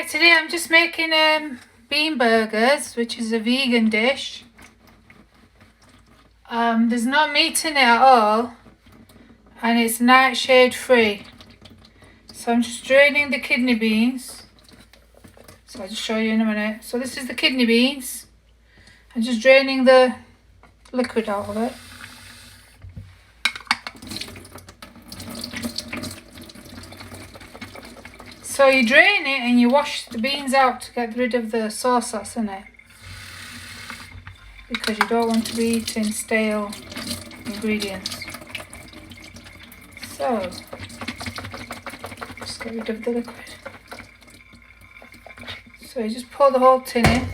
Right, today I'm just making bean burgers, which is a vegan dish. There's no meat in it at all, and it's nightshade free. So I'm just draining the kidney beans. So I'll just show you in a minute. So this is the kidney beans. I'm just draining the liquid out of it. So you drain it and you wash the beans out to get rid of the sauce that's in it, because you don't want to be eating stale ingredients. So just get rid of the liquid. So you just pour the whole tin in.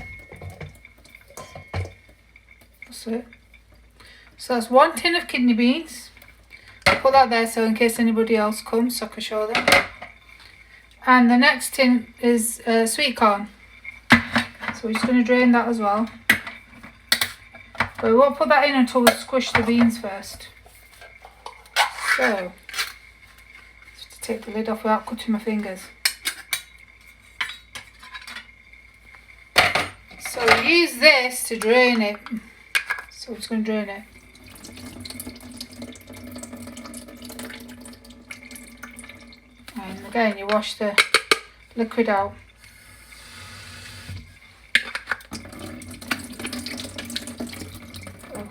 That's it. So that's 1 tin of kidney beans. I'll put that there so in case anybody else comes so I can show them. And the next tin is sweet corn. So we're just going to drain that as well. But we won't put that in until we squish the beans first. So, just to take the lid off without cutting my fingers. So we use this to drain it. So we're just going to drain it. And again, you wash the liquid out. Oh,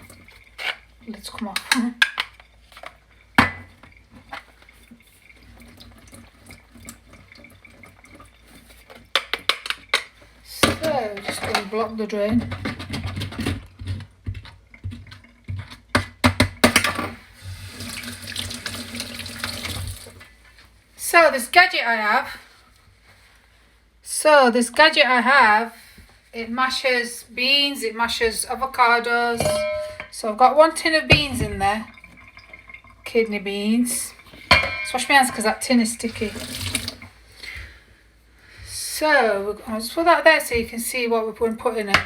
let's come off. So, just going to block the drain. So this gadget I have, it mashes beans, it mashes avocados. So I've got 1 tin of beans in there, kidney beans. Just wash my hands because that tin is sticky. So I'll just put that there so you can see what we're going to put in it.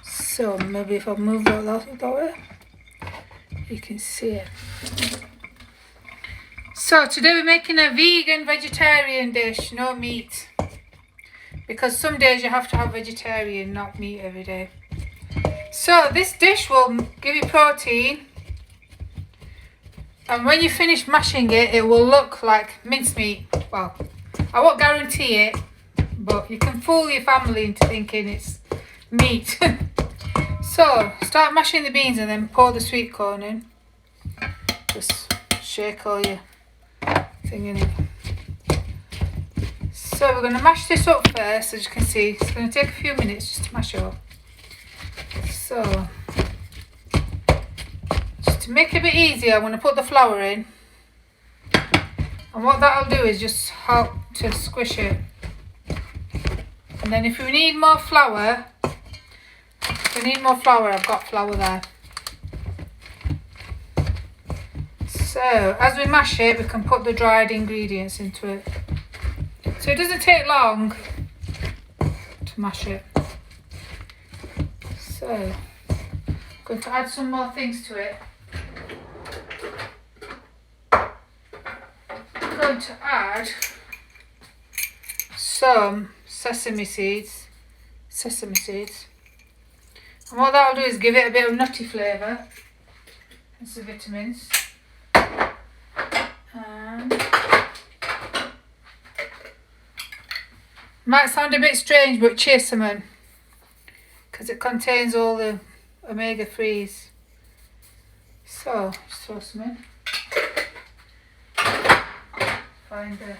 So maybe if I move that way, you can see it. So today we're making a vegan vegetarian dish, no meat. Because some days you have to have vegetarian, not meat every day. So this dish will give you protein. And when you finish mashing it, it will look like mincemeat. Well, I won't guarantee it, but you can fool your family into thinking it's meat. So start mashing the beans and then pour the sweet corn in. Just shake all your thing in it. So we're going to mash this up first. As you can see, it's going to take a few minutes just to mash it up. So just to make it a bit easier, I'm going to put the flour in, and what that'll do is just help to squish it. And then if we need more flour, I've got flour there. So as we mash it, we can put the dried ingredients into it. So it doesn't take long to mash it. So I'm going to add some more things to it. I'm going to add some sesame seeds. And what that'll do is give it a bit of nutty flavour and some vitamins. Might sound a bit strange, but chia-semen, because it contains all the omega-3s. So just throw some in. Find the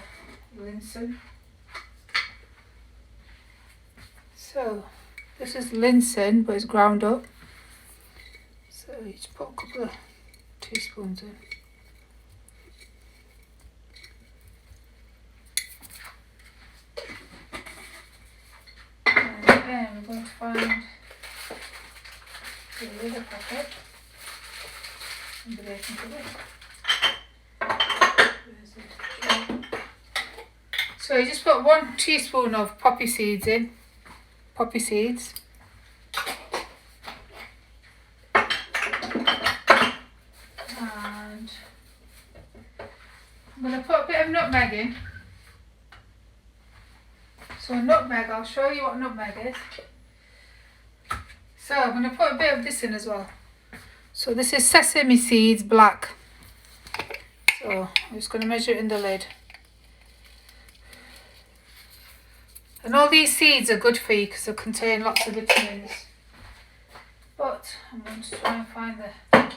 linseed. So this is linseed, but it's ground up. So you just put a couple of teaspoons in. And we're going to find the little packet and the baking powder. So you just put 1 teaspoon of poppy seeds in. Poppy seeds. And I'm going to put a bit of nutmeg in. So nutmeg, I'll show you what nutmeg is. So I'm going to put a bit of this in as well. So this is sesame seeds black. So I'm just going to measure it in the lid. And all these seeds are good for you because they contain lots of vitamins. But I'm going to try and find the...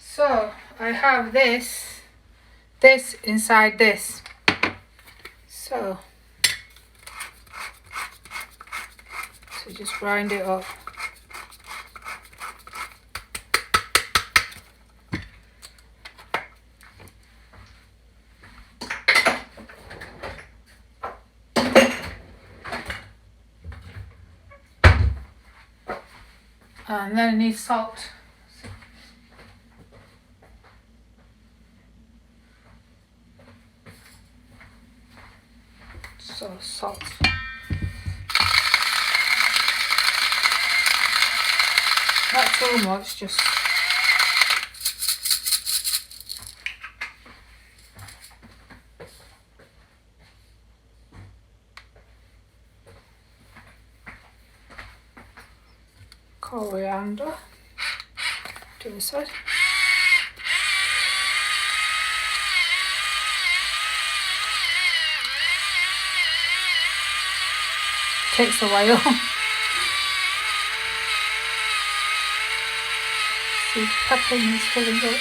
So I have this inside this. So just grind it up. And then I need salt. So salt. Not too much, just coriander to the side. Takes a while. See, pepper is filling up.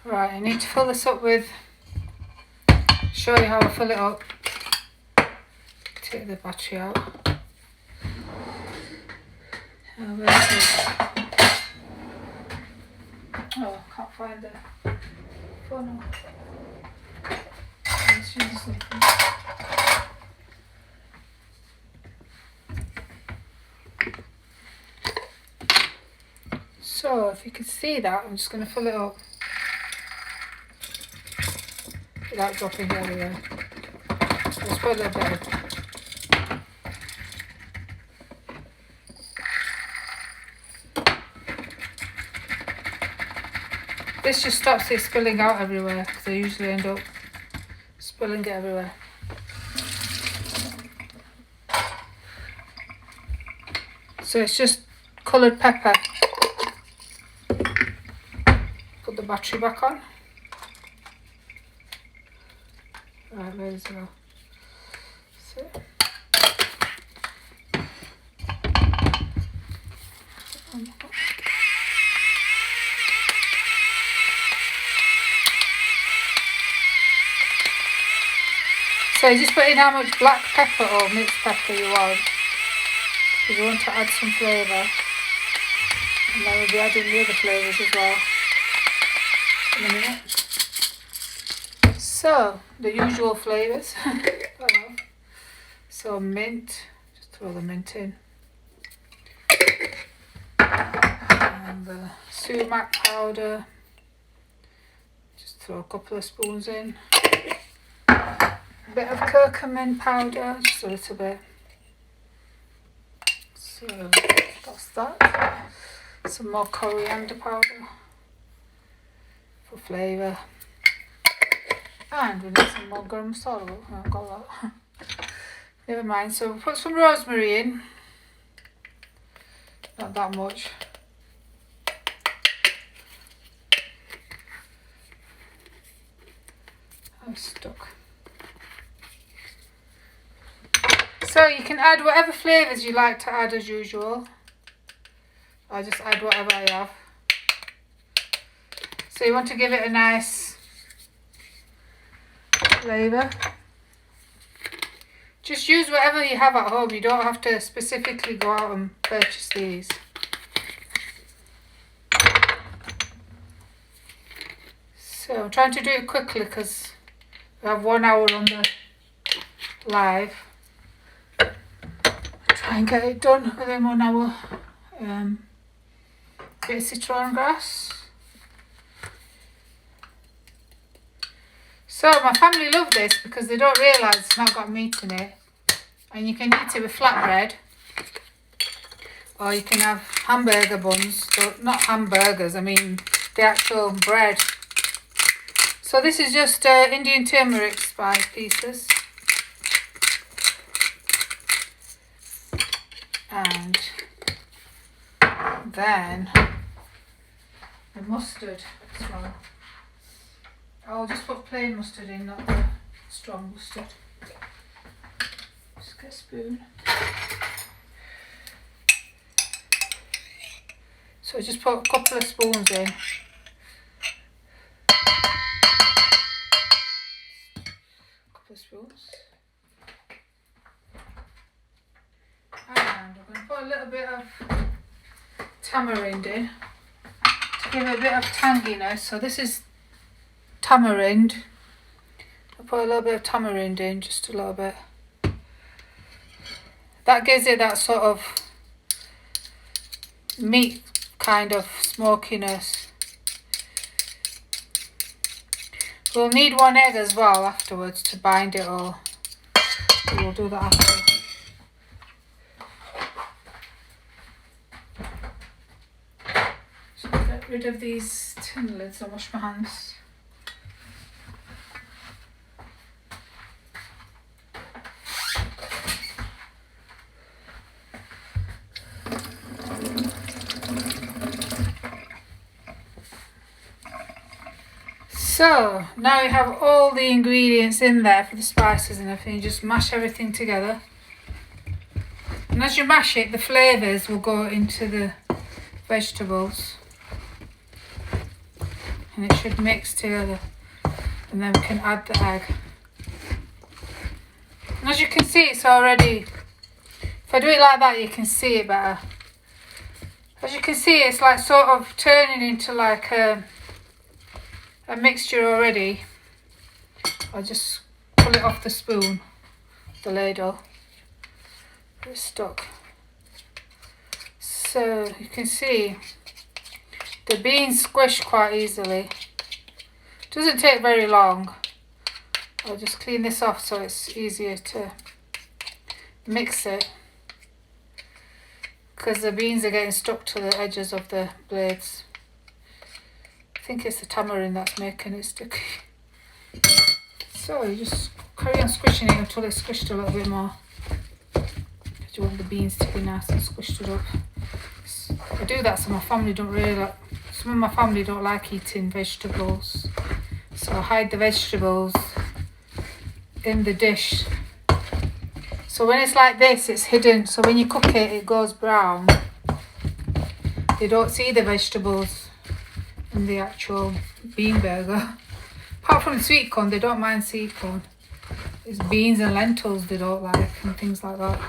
Right, I need to fill this up with, show you how I fill it up. Take the battery out. Where's it? Oh, I can't find the funnel. Let's use something. So, if you can see that, I'm just going to fill it up. Without dropping everywhere. Let's put a little bit of. This just stops it spilling out everywhere because I usually end up spilling it everywhere. So it's just coloured pepper. Put the battery back on. Right, where's it go? So you just put in how much black pepper or mixed pepper you want. Because you want to add some flavour. And then we'll be adding the other flavours as well in a minute. So, the usual flavours. So mint, just throw the mint in. And the sumac powder, just throw a couple of spoons in. A bit of curcumin powder, just a little bit. So that's that. Some more coriander powder for flavour. And we need some more garam masala. Oh, I've got that. Never mind. So we'll put some rosemary in. Not that much. I'm stuck. So you can add whatever flavours you like to add as usual. I'll just add whatever I have. So you want to give it a nice flavour. Just use whatever you have at home. You don't have to specifically go out and purchase these. So I'm trying to do it quickly because we have 1 hour on the live. try and get it done within 1 hour. Bit of citron grass. So my family love this because they don't realise it's not got meat in it. And you can eat it with flatbread. Or you can have hamburger buns. So not hamburgers, I mean the actual bread. So this is just Indian turmeric spice pieces. And then the mustard as well. I'll just put plain mustard in, not the strong mustard. Just get a spoon. So just put a couple of spoons in. Couple of spoons. And we're going to put a little bit of tamarind in to give it a bit of tanginess. So this is tamarind. I'll put a little bit of tamarind in, just a little bit. That gives it that sort of meat kind of smokiness. We'll need 1 egg as well afterwards to bind it all. We'll do that after. So get rid of these tin lids and wash my hands. So now you have all the ingredients in there for the spices and everything. You just mash everything together. And as you mash it, the flavours will go into the vegetables. And it should mix together. And then we can add the egg. And as you can see, it's already, if I do it like that, you can see it better. As you can see, it's like sort of turning into like a mixture already. I'll just pull it off the spoon, the ladle. It's stuck. So you can see the beans squish quite easily. Doesn't take very long. I'll just clean this off so it's easier to mix it, because the beans are getting stuck to the edges of the blades. I think it's the tamarind that's making it sticky. So you just carry on squishing it until it's squished a little bit more. Because you want the beans to be nice and squished it up. I do that so my family don't really like, some of my family don't like eating vegetables. So I hide the vegetables in the dish. So when it's like this, it's hidden. So when you cook it, it goes brown. You don't see the vegetables in the actual bean burger. Apart from the sweet corn, they don't mind sweet corn. It's beans and lentils they don't like and things like that.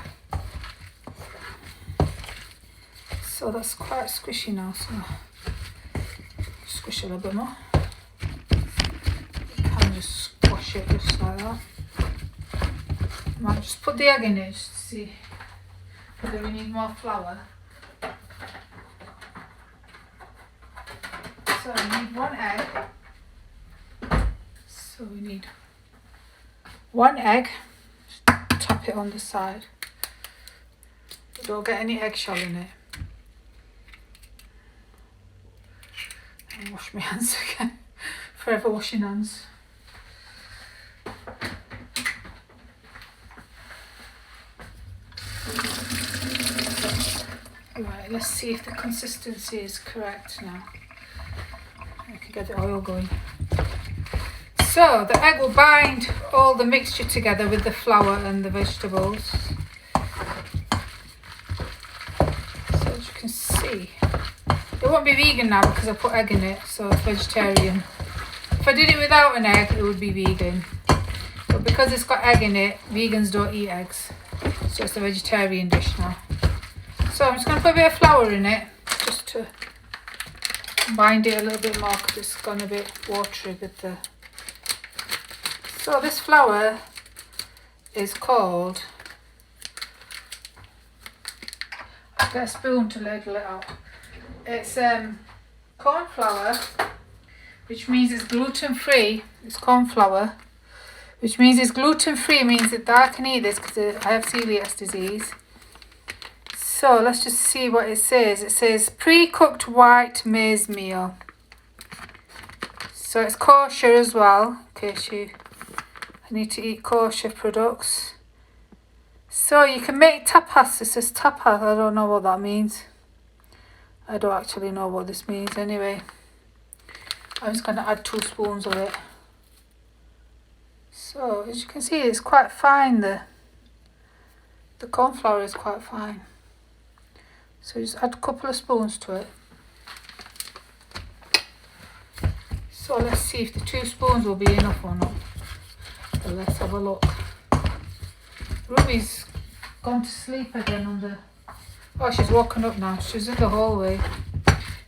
So that's quite squishy now, so squish it a little bit more. You can just squash it just like that. I might just put the egg in it just to see whether we need more flour. So we need 1 egg. So we need 1 egg. Just tap it on the side. Don't get any eggshell in it. And wash my hands again. Forever washing hands. Right, let's see if the consistency is correct now. I can get the oil going. So the egg will bind all the mixture together with the flour and the vegetables. So as you can see, it won't be vegan now because I put egg in it, so it's vegetarian. If I did it without an egg, it would be vegan. But because it's got egg in it, vegans don't eat eggs. So it's a vegetarian dish now. So I'm just going to put a bit of flour in it, just to bind it a little bit more because it's gone a bit watery with the... So this flour is called Get a spoon to ladle it out. It's corn flour, which means it's gluten free. It's corn flour, which means it's gluten free, means that I can eat this because I have celiac disease. So let's just see what it says. It says pre-cooked white maize meal. So it's kosher as well, in case you need to eat kosher products. So you can make tapas. It says tapas. I don't know what that means. I don't actually know what this means anyway. I'm just going to add 2 spoons of it. So as you can see, it's quite fine. The corn flour is quite fine. So just add a couple of spoons to it. So let's see if the 2 spoons will be enough or not. So let's have a look. Ruby's gone to sleep again under... Oh, she's woken up now. She's in the hallway.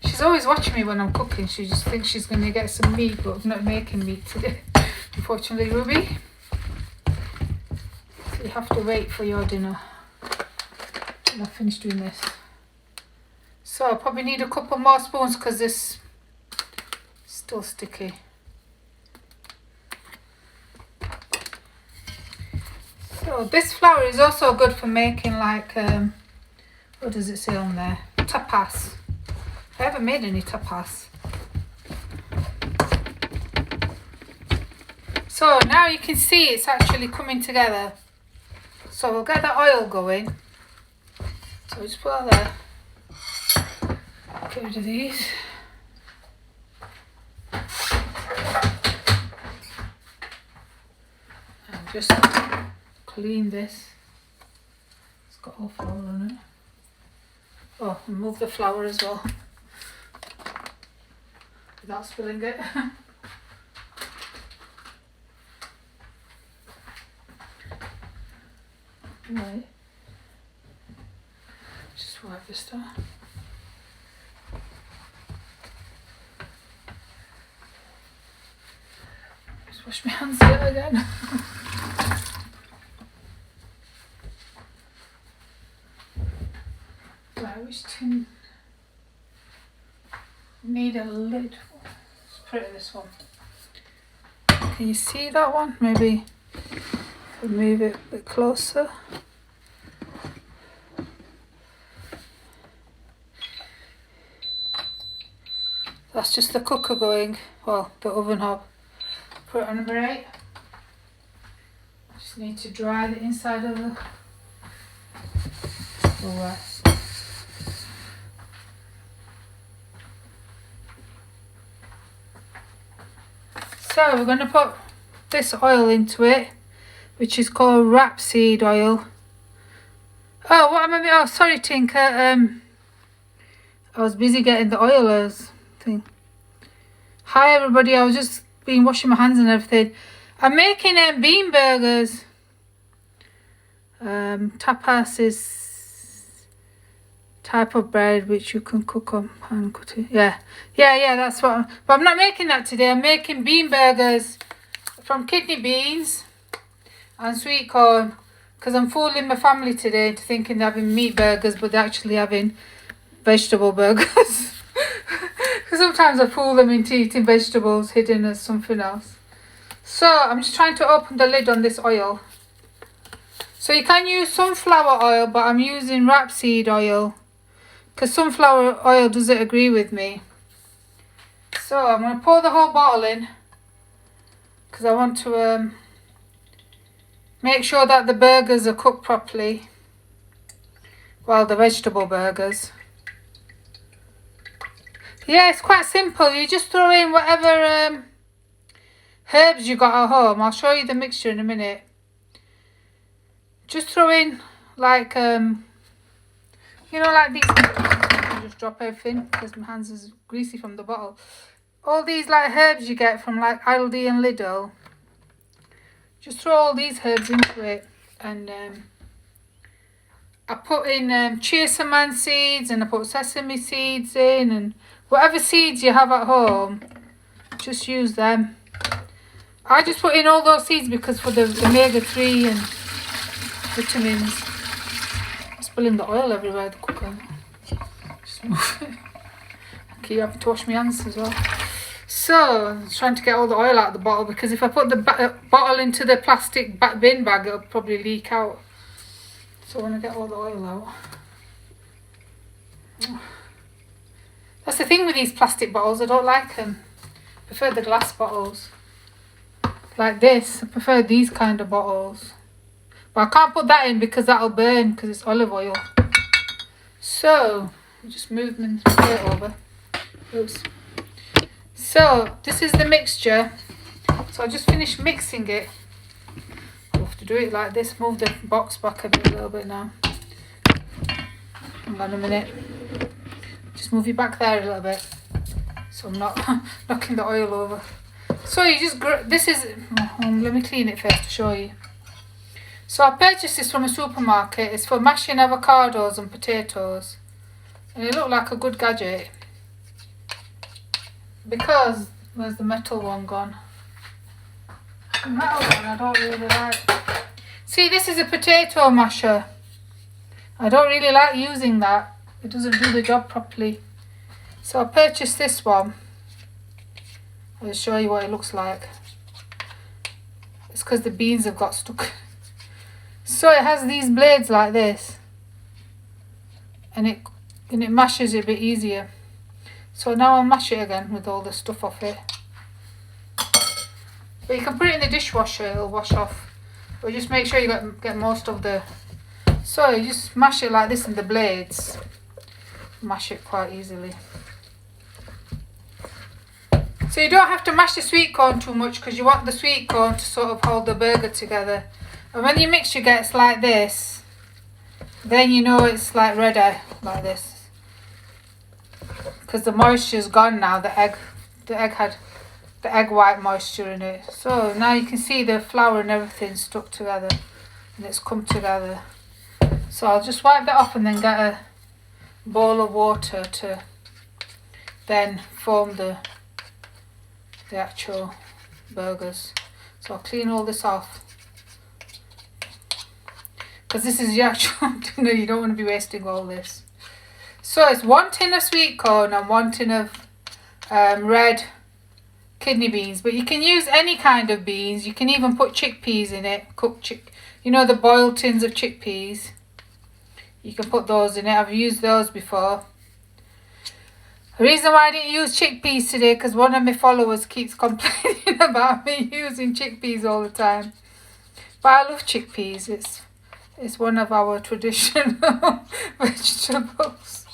She's always watching me when I'm cooking. She just thinks she's going to get some meat, but I'm not making meat today. Unfortunately, Ruby. So you have to wait for your dinner. I've finished doing this. So I probably need a couple more spoons because this is still sticky. So this flour is also good for making like, what does it say on there? Tapas. I haven't made any tapas. So now you can see it's actually coming together. So we'll get the oil going. So just put that there. Get rid of these. And just clean this. It's got all flour on it. Oh, and move the flour as well. Without spilling it. Right. Just wipe this down. Just wash my hands there again. Right, which tin? Need a lid. Let's put it in this one. Can you see that one? Maybe move it a bit closer. That's just the cooker going, well, the oven hob. Put it on number 8. Just need to dry the inside of the rest. So we're going to put this oil into it, which is called rapeseed oil. Oh, what am I? Oh, sorry, Tinker. I was busy getting the oilers thing. Hi, everybody. I was just been washing my hands and everything. I'm making bean burgers. Tapas is type of bread which you can cook on pan cutting. Yeah, that's what. But I'm not making that today. I'm making bean burgers from kidney beans and sweet corn, because I'm fooling my family today into thinking they're having meat burgers, but they're actually having vegetable burgers. Because sometimes I fool them into eating vegetables hidden as something else. So I'm just trying to open the lid on this oil. So you can use sunflower oil, but I'm using rapeseed oil because sunflower oil doesn't agree with me. So I'm going to pour the whole bottle in because I want to make sure that the burgers are cooked properly. Well, the vegetable burgers. Yeah, it's quite simple. You just throw in whatever herbs you got at home. I'll show you the mixture in a minute. Just throw in like, you know, like these. I'll just drop everything because my hands is greasy from the bottle. All these like herbs you get from like Aldi and Lidl. Just throw all these herbs into it, and I put in chia seed seeds, and I put sesame seeds in, and whatever seeds you have at home, just use them. I just put in all those seeds because for the omega-3 and vitamins. I'm spilling the oil everywhere, the cooker. Just move it. I keep having to wash my hands as well. So, I'm trying to get all the oil out of the bottle, because if I put the bottle into the plastic bin bag, it'll probably leak out. So I want to get all the oil out. That's the thing with these plastic bottles, I don't like them. I prefer the glass bottles. Like this, I prefer these kind of bottles. But I can't put that in because that'll burn, because it's olive oil. So, just move my plate over. Oops. So, this is the mixture. So I just finished mixing it. I'll have to do it like this. Move the box back a little bit now. Hang on a minute. Just move it back there a little bit, so I'm not knocking the oil over. So you just, this is, let me clean it first to show you. So I purchased this from a supermarket. It's for mashing avocados and potatoes. And it looked like a good gadget. Because, where's the metal one gone? The metal one I don't really like. See, this is a potato masher. I don't really like using that. It doesn't do the job properly. So I purchased this one. I'll show you what it looks like. It's because the beans have got stuck. So it has these blades like this. And it mashes it a bit easier. So now I'll mash it again with all the stuff off it. But you can put it in the dishwasher, it'll wash off. But just make sure you get most of the... So you just mash it like this in the blades. Mash it quite easily. So you don't have to mash the sweet corn too much, because you want the sweet corn to sort of hold the burger together. And when your mixture gets like this, then you know it's like ready, like this. Because the moisture's gone now. The egg had the egg white moisture in it. So now you can see the flour and everything stuck together, and it's come together. So I'll just wipe that off and then get a bowl of water to then form the actual burgers. So I'll clean all this off, because this is the actual dinner. You don't want to be wasting all this. So it's 1 tin of sweet corn and 1 tin of red kidney beans. But you can use any kind of beans. You can even put chickpeas in it. You know, the boiled tins of chickpeas. You can put those in it. I've used those before. The reason why I didn't use chickpeas today, because one of my followers keeps complaining about me using chickpeas all the time. But I love chickpeas. It's one of our traditional vegetables.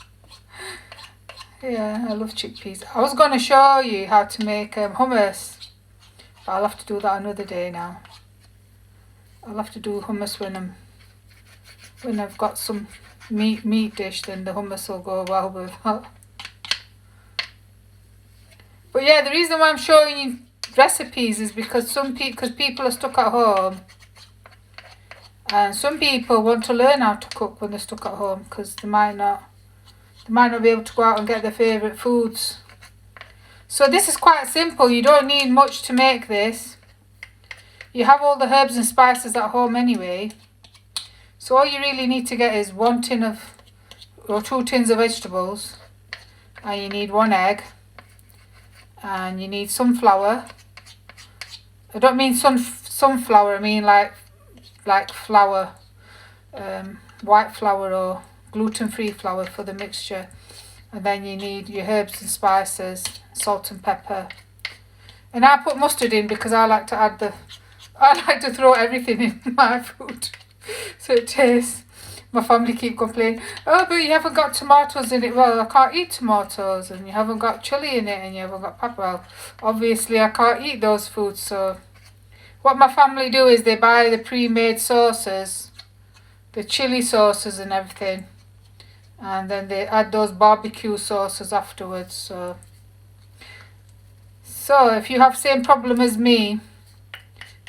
Yeah, I love chickpeas. I was going to show you how to make hummus, but I'll have to do that another day now. I'll have to do hummus when I've got some meat dish, then the hummus will go well with that. But yeah, the reason why I'm showing you recipes is because people are stuck at home, and some people want to learn how to cook when they're stuck at home, because they might not be able to go out and get their favourite foods. So this is quite simple. You don't need much to make this. You have all the herbs and spices at home anyway. So all you really need to get is 1 tin of, or 2 tins of vegetables, and you need 1 egg, and you need some flour. I don't mean sunflower, I mean like flour, white flour or gluten-free flour for the mixture. And then you need your herbs and spices, salt and pepper. And I put mustard in because I like to throw everything in my food so it tastes. My family keep complaining, oh, but you haven't got tomatoes in it. Well, I can't eat tomatoes, and you haven't got chili in it, and you haven't got pepper. Well, obviously I can't eat those foods. So what my family do is they buy the pre-made sauces, the chili sauces and everything, and then they add those barbecue sauces afterwards. So if you have the same problem as me,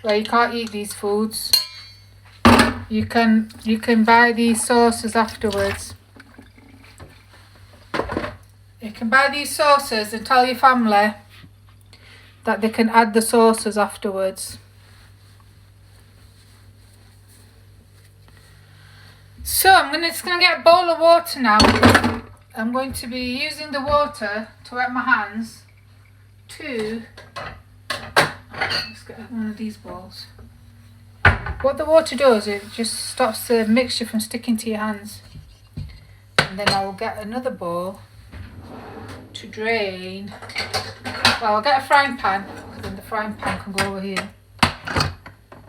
where you can't eat these foods, you can buy these sauces afterwards. You can buy these sauces and tell your family that they can add the sauces afterwards. So I'm just gonna get a bowl of water now, I'm going to be using the water to wet my hands to, let's get one of these balls. What the water does, it just stops the mixture from sticking to your hands. And then I will get another bowl to drain. Well, I'll get a frying pan, then the frying pan can go over here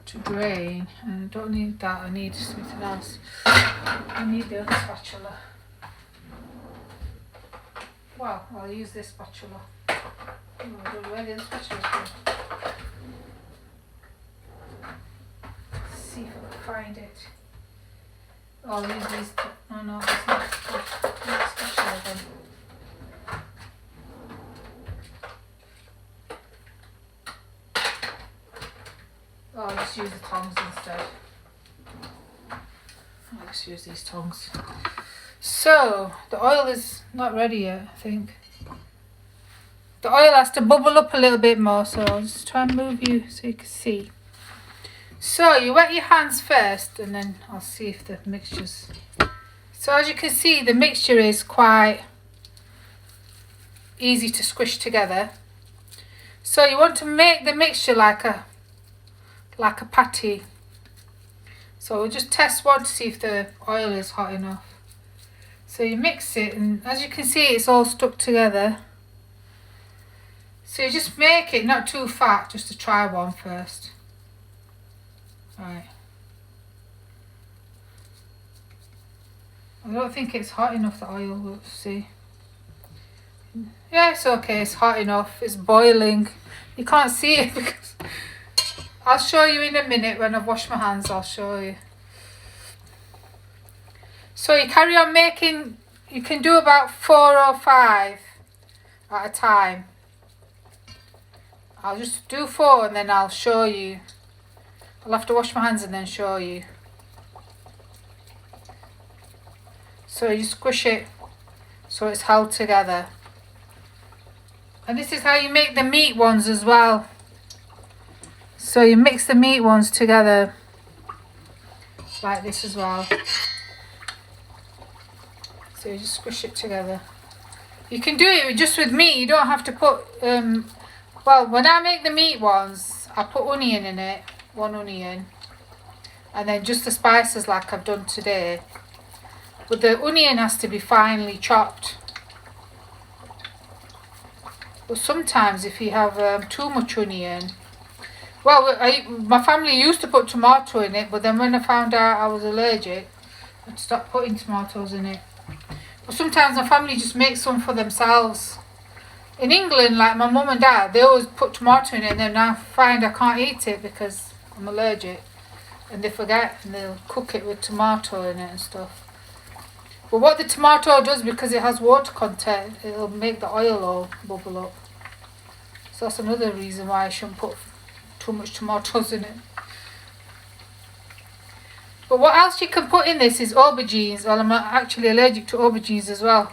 to drain. And I don't need that, I need something else. I need the other spatula. Well, I'll use this spatula. Oh, I don't know where the other spatula's going. See if I can find it. Oh, I'll use these. Oh no, it's not spatula then. Oh, I'll just use the tongs instead. I'll just use these tongs. So, the oil is not ready yet, I think. The oil has to bubble up a little bit more, so I'll just try and move you so you can see. So, you wet your hands first, and then I'll see if the mixture's... So, as you can see, the mixture is quite easy to squish together. So, you want to make the mixture like a patty. So, we'll just test one to see if the oil is hot enough. So you mix it, and as you can see, it's all stuck together. So you just make it not too fat, just to try one first. Right. I don't think it's hot enough, the oil, we'll see. Yeah, it's okay, it's hot enough, it's boiling. You can't see it because... I'll show you in a minute when I've washed my hands, I'll show you. So you carry on making, you can do about 4 or 5 at a time. I'll just do 4 and then I'll show you. I'll have to wash my hands and then show you. So you squish it so it's held together. And this is how you make the meat ones as well. So you mix the meat ones together like this as well. So you just squish it together. You can do it just with meat. You don't have to put, well, when I make the meat ones, I put onion in it, 1 onion. And then just the spices like I've done today. But the onion has to be finely chopped. But sometimes if you have too much onion, well, my family used to put tomato in it, but then when I found out I was allergic, I stopped putting tomatoes in it. But sometimes my family just makes some for themselves. In England, like my mum and dad, they always put tomato in it, and then I find I can't eat it because I'm allergic. And they forget, and they'll cook it with tomato in it and stuff. But what the tomato does, because it has water content, it'll make the oil all bubble up. So that's another reason why I shouldn't put too much tomatoes in it. But what else you can put in this is aubergines. Well, I'm actually allergic to aubergines as well.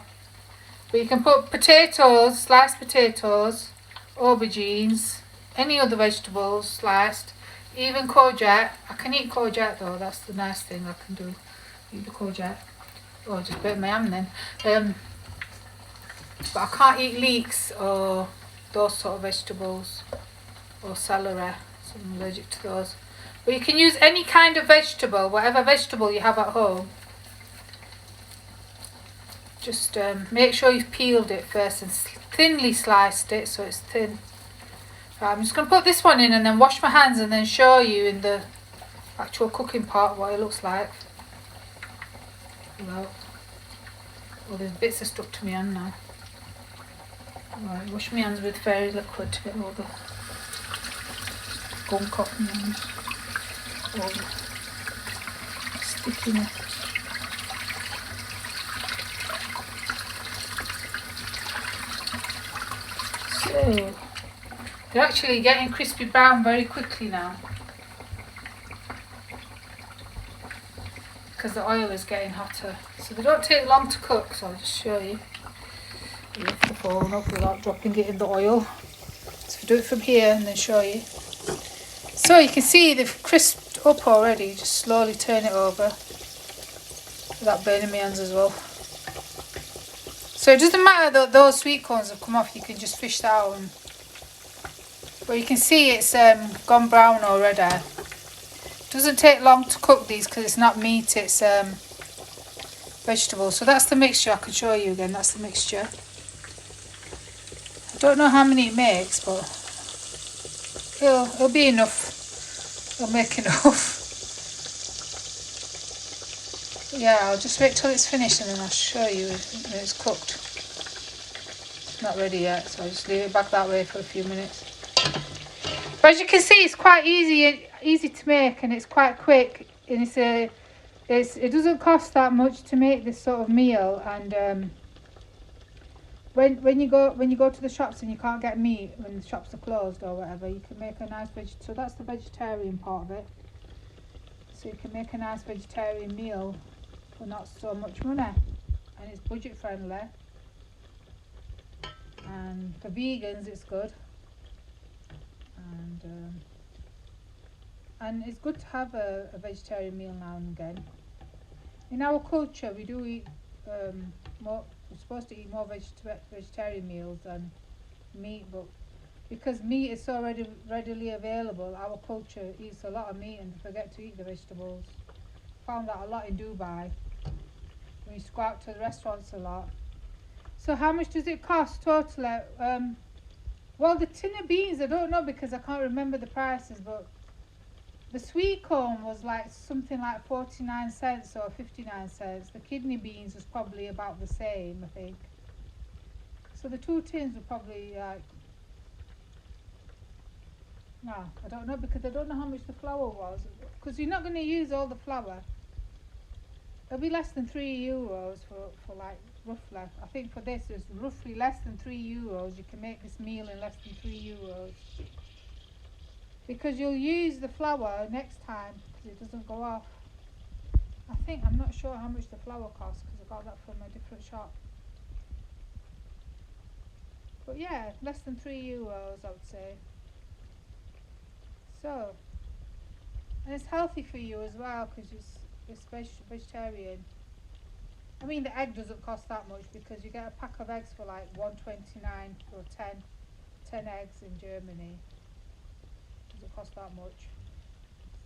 But you can put potatoes, sliced potatoes, aubergines, any other vegetables sliced, even courgette. I can eat courgette though, that's the nice thing I can do. Eat the courgette. Oh, I just burnt my hand then. But I can't eat leeks or those sort of vegetables. Or celery, so I'm allergic to those. But you can use any kind of vegetable, whatever vegetable you have at home. Just make sure you've peeled it first and thinly sliced it so it's thin. Right, I'm just going to put this one in and then wash my hands and then show you in the actual cooking part what it looks like. Well, there's bits are stuck to my hand now. Right, wash my hands with fairy liquid to get all the gunk off my hands. All the stickiness. So, they're actually getting crispy brown very quickly now. Because the oil is getting hotter. So they don't take long to cook, so I'll just show you. You lift the phone up without dropping it in the oil. So do it from here and then show you. So you can see they've crisped up already. Just slowly turn it over without burning my hands as well. So it doesn't matter that those sweet corns have come off, you can just fish that out. But you can see it's gone brown already. It doesn't take long to cook these because it's not meat, it's vegetables. So that's the mixture. I can show you again. That's the mixture. I don't know how many it makes, but it'll be enough. It'll make enough. Yeah, I'll just wait till it's finished and then I'll show you when it's cooked. It's not ready yet, so I'll just leave it back that way for a few minutes. But as you can see, it's quite easy to make, and it's quite quick, and it doesn't cost that much to make this sort of meal. And when you go to the shops and you can't get meat when the shops are closed or whatever, you can make a nice so that's the vegetarian part of it. So you can make a nice vegetarian meal for not so much money, and it's budget friendly, and for vegans it's good, and it's good to have a vegetarian meal now and again. In our culture we do eat more, we're supposed to eat more vegetarian meals than meat, but because meat is so readily available, our culture eats a lot of meat and forget to eat the vegetables. Found that a lot in Dubai. We used to go out to the restaurants a lot. So how much does it cost totally? Well, the tin of beans, I don't know because I can't remember the prices, but the sweet corn was like something like 49 cents or 59 cents. The kidney beans was probably about the same, I think. So the 2 tins were probably like, no, I don't know, because I don't know how much the flour was, because you're not going to use all the flour. It'll be less than €3 for like, roughly. I think for this it's roughly less than €3. You can make this meal in less than €3, because you'll use the flour next time because it doesn't go off. I'm not sure how much the flour costs because I got that from a different shop. But yeah, less than €3 I would say. So, and it's healthy for you as well because it's vegetarian. I mean, the egg doesn't cost that much because you get a pack of eggs for like $1.29 for 10 eggs in Germany. Doesn't cost that much,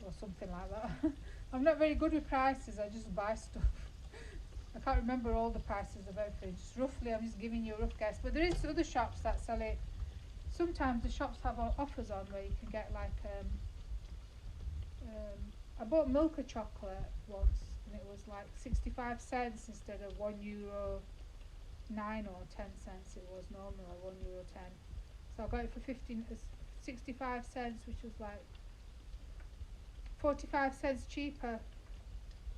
or something like that. I'm not very good with prices. I just buy stuff. I can't remember all the prices of everything. Just roughly, I'm just giving you a rough guess. But there is other shops that sell it. Sometimes the shops have offers on where you can get like I bought Milka chocolate once and it was like 65 cents instead of €1.09 or 10 cents. It was normal, or €1.10. So I got it for 65 cents, which was like 45 cents cheaper.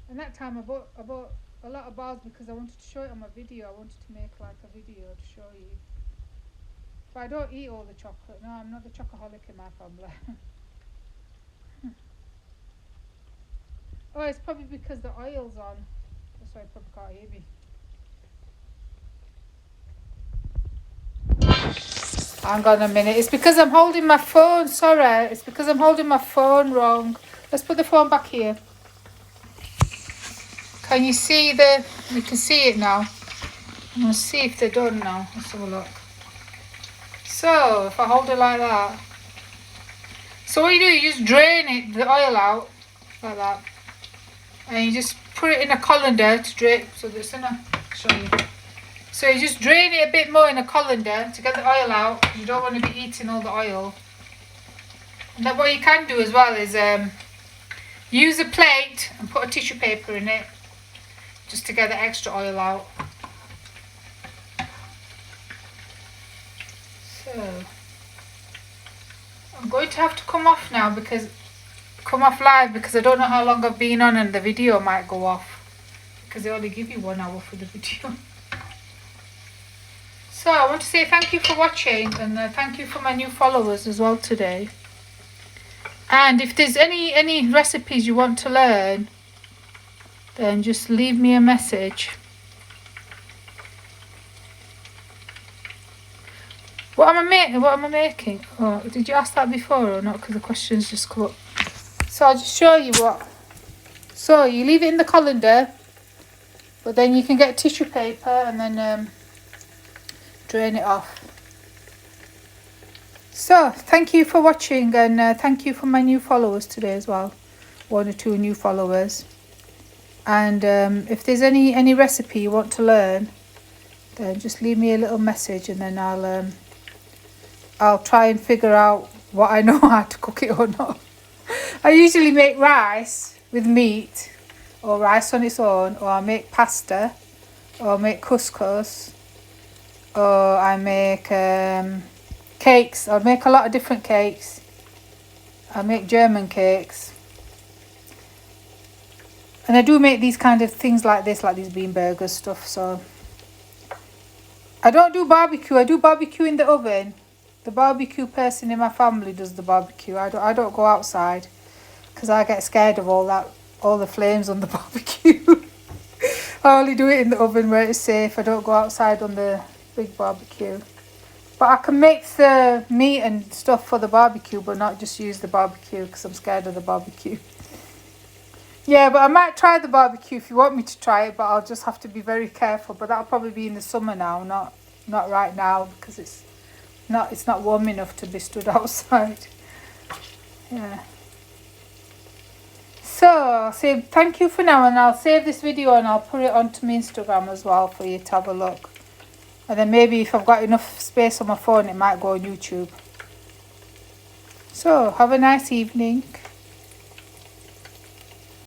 And that time I bought a lot of bars because I wanted to show it on my video. I wanted to make like a video to show you. But I don't eat all the chocolate. No, I'm not the chocoholic in my family. Oh, it's probably because the oil's on. That's why you probably can't hear me. Hang on a minute. It's because I'm holding my phone. Sorry. It's because I'm holding my phone wrong. Let's put the phone back here. Can you see you can see it now. I'm going to see if they're done now. Let's have a look. So, if I hold it like that. So what you do, you just drain it, the oil out, like that. And you just put it in a colander to drain, so this in a, show you. So you just drain it a bit more in a colander to get the oil out, because you don't want to be eating all the oil. And then what you can do as well is use a plate and put a tissue paper in it, just to get the extra oil out. So I'm going to have to come off live because I don't know how long I've been on and the video might go off because they only give you 1 hour for the video. So I want to say thank you for watching, and thank you for my new followers as well today. And if there's any recipes you want to learn, then just leave me a message. What am I making? Oh, did you ask that before or not? Because the questions just come up. So I'll just show you what. So you leave it in the colander, but then you can get tissue paper and then drain it off. So thank you for watching, and thank you for my new followers today as well. 1 or 2 new followers. And if there's any recipe you want to learn, then just leave me a little message, and then I'll try and figure out what I know how to cook it or not. I usually make rice with meat, or rice on its own, or I make pasta, or I make couscous, or I make cakes. I make a lot of different cakes. I make German cakes. And I do make these kind of things like this, like these bean burgers stuff. So I don't do barbecue. I do barbecue in the oven. The barbecue person in my family does the barbecue. I don't go outside because I get scared of all the flames on the barbecue. I only do it in the oven where it's safe. I don't go outside on the big barbecue. But I can make the meat and stuff for the barbecue, but not just use the barbecue because I'm scared of the barbecue. Yeah, but I might try the barbecue if you want me to try it, but I'll just have to be very careful. But that'll probably be in the summer now, not right now, because it's not warm enough to be stood outside. Yeah. So I'll say thank you for now, and I'll save this video and I'll put it onto my Instagram as well for you to have a look. And then maybe if I've got enough space on my phone, it might go on YouTube. So have a nice evening.